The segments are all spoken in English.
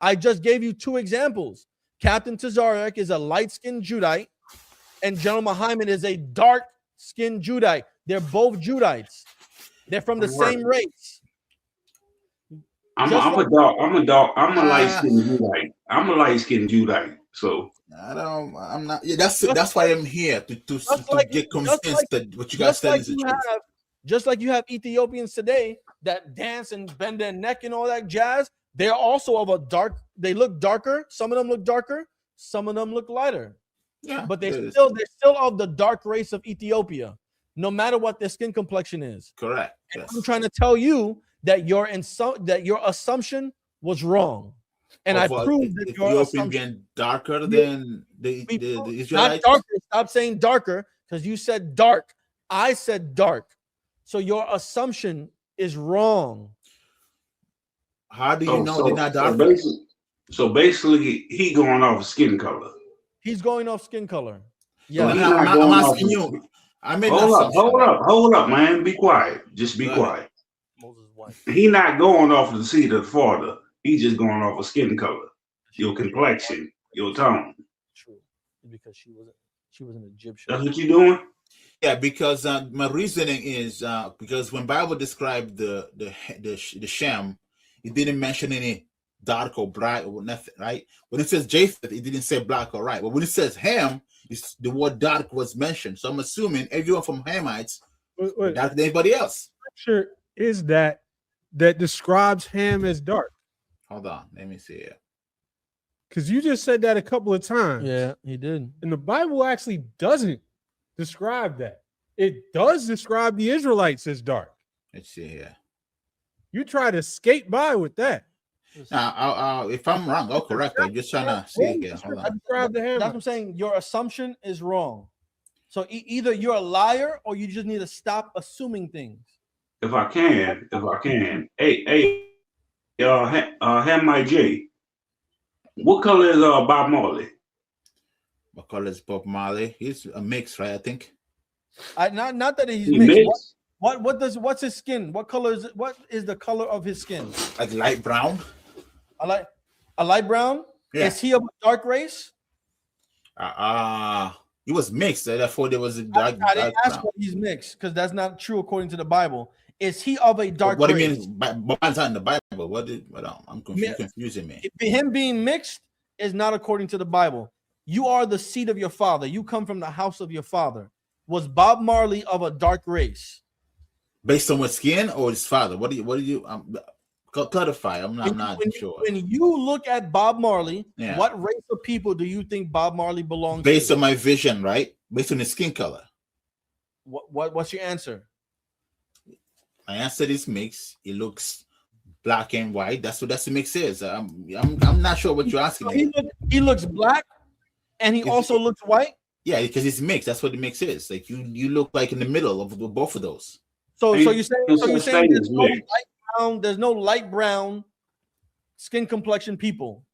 I just gave you two examples. Captain Tazarek is a light-skinned Judite, and General Muhammad is a dark-skinned Judite. They're both Judites. They're from the same race. I'm a light-skinned Judite. I'm a light-skinned Judite. So I'm not. Yeah, that's why I'm here to get convinced that what you guys said is the truth. Just like you have Ethiopians today that dance and bend their neck and all that jazz, they're also of a dark. They look darker. Some of them look darker. Some of them look lighter. Yeah, but they're still of the dark race of Ethiopia, no matter what their skin complexion is. Correct. Yes. I'm trying to tell you that your assumption was wrong. And I proved that your assumption being darker than the Israelites. Not darker. Stop saying darker because you said dark. I said dark. So your assumption is wrong. How do you know they're not darker? So basically, he going off skin color. He's going off skin color. Yeah. So I'm asking you. Hold up, man. Be quiet. Just be quiet. He not going off the seat of the father. He's just going off of skin color, your complexion, your tone. True, because she was an Egyptian. That's what you doing? Yeah, because my reasoning is because when Bible described the Shem, it didn't mention any dark or bright or nothing, right? When it says Japheth, it didn't say black or white. But when it says Ham, the word dark was mentioned. So I'm assuming everyone from Hamites darker than anybody else. Scripture is that describes Ham as dark. Hold on, let me see it. Because you just said that a couple of times. Yeah, he did. And the Bible actually doesn't describe that. It does describe the Israelites as dark. Let's see here. You try to skate by with that. Now, if I'm wrong, I'll correct it. I'm just trying to see again. Hold on. That's what I'm saying. Your assumption is wrong. So either you're a liar or you just need to stop assuming things. If I can. Hey, Hamite J. What color is Bob Marley? What color is Bob Marley? He's a mix, right? I think. Not that he's mixed. What's his skin? What color is it? What is the color of his skin? Like light brown. A light brown. Yeah. Is he of a dark race? He was mixed. Therefore, there was a dark. I didn't ask why he's mixed because that's not true according to the Bible. Is he of a dark race? What do you mean? Bob's not in the Bible. I'm confusing me. Him being mixed is not according to the Bible. You are the seed of your father. You come from the house of your father. Was Bob Marley of a dark race? Based on what skin or his father? What do you clarify? I'm not sure. When you look at Bob Marley, what race of people do you think Bob Marley belongs to? Based on my vision, right? Based on his skin color. What's your answer? My answer is mixed. It looks black and white. That's what the mix is. I'm not sure what you're asking. So he looks black, and he also looks white. Yeah, because it's mixed. That's what the mix is. Like you look like in the middle of both of those. So you're saying there's no light brown skin complexion people.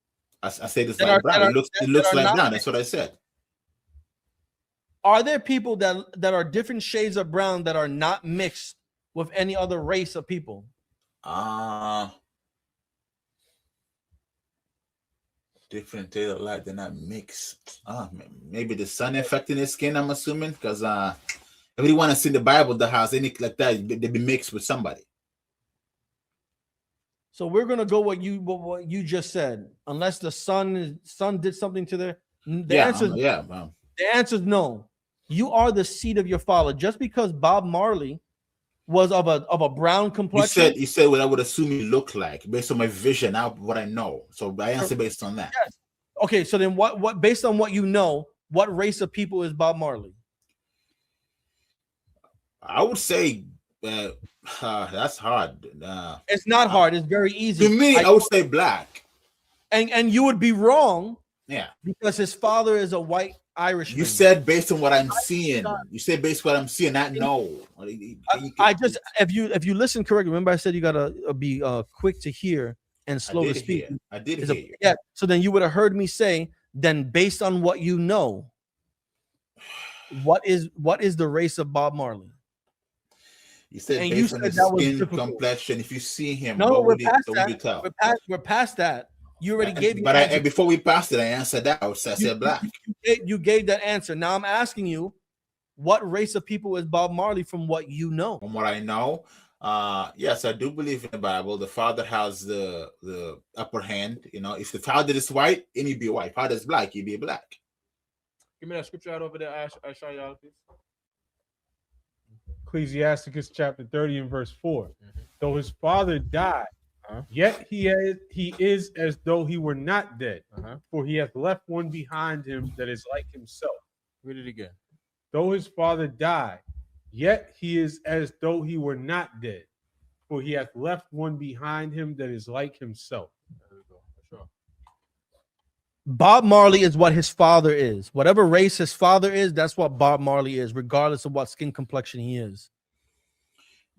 I say this light brown. It looks like brown. That's what I said. Are there people that are different shades of brown that are not mixed with any other race of people? Different shades of light, they're not mixed. Maybe the sun affecting their skin, I'm assuming, because everyone that's in the Bible that has any like that, they be mixed with somebody. So we're gonna go what you just said. Unless the sun did something to the answer is no. You are the seed of your father. Just because Bob Marley was of a brown complexion. You said what I would assume he looked like based on my vision, what I know. So I answer based on that. Yes. Okay, so then what based on what you know, what race of people is Bob Marley? I would say that's hard. It's not hard. It's very easy. To me, I would say black. And you would be wrong. Yeah. Because his father is a white Irishman. You said based on what I'm seeing. You said based on what I'm seeing. I know. If you listen correctly, remember I said you gotta be quick to hear and slow to speak. I did hear you. Yeah. So then you would have heard me say, then based on what you know, what is the race of Bob Marley? You said based on his skin complexion. If you see him, no, we're past that. We're past that. You already gave. But before we passed it, I answered that. I said black. You gave that answer. Now I'm asking you, what race of people is Bob Marley from what you know? From what I know, yes, I do believe in the Bible. The father has the upper hand. You know, if the father is white, then he'd be white. Father is black, he'd be black. Give me that scripture out over there, Ashayal, please. Ecclesiasticus chapter 30 and verse 4. Though his father died, yet he is as though he were not dead, for he hath left one behind him that is like himself. Read it again. Though his father died, yet he is as though he were not dead, for he hath left one behind him that is like himself. There we go. Sure. Bob Marley is what his father is. Whatever race his father is, that's what Bob Marley is, regardless of what skin complexion he is.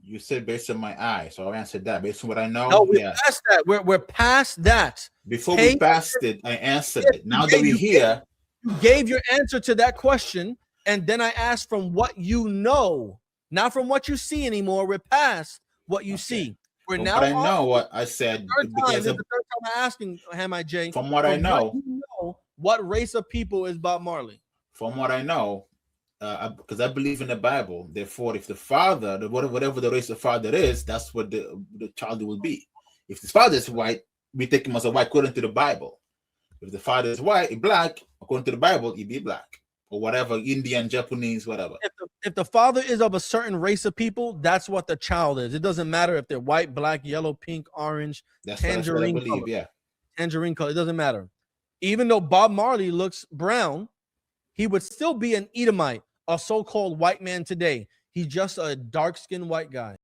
You said based on my eye, so I answered that. Based on what I know, no, we're past that. We're past that. Before we passed it, I answered it. Now that we're here, you gave your answer to that question, and then I asked from what you know, not from what you see anymore. We're past what you see. We're now. I know what I said. This is the third time I'm asking Hamai J. From what I know, what race of people is Bob Marley? From what I know, because I believe in the Bible. Therefore, if the father, whatever the race of father is, that's what the child will be. If the father is white, we take him as a white according to the Bible. If the father is white, black, according to the Bible, he'd be black. Or whatever, Indian, Japanese, whatever. If the father is of a certain race of people, that's what the child is. It doesn't matter if they're white, black, yellow, pink, orange, tangerine what I believe, color. Tangerine color. It doesn't matter. Even though Bob Marley looks brown, he would still be an Edomite, a so-called white man today. He's just a dark-skinned white guy.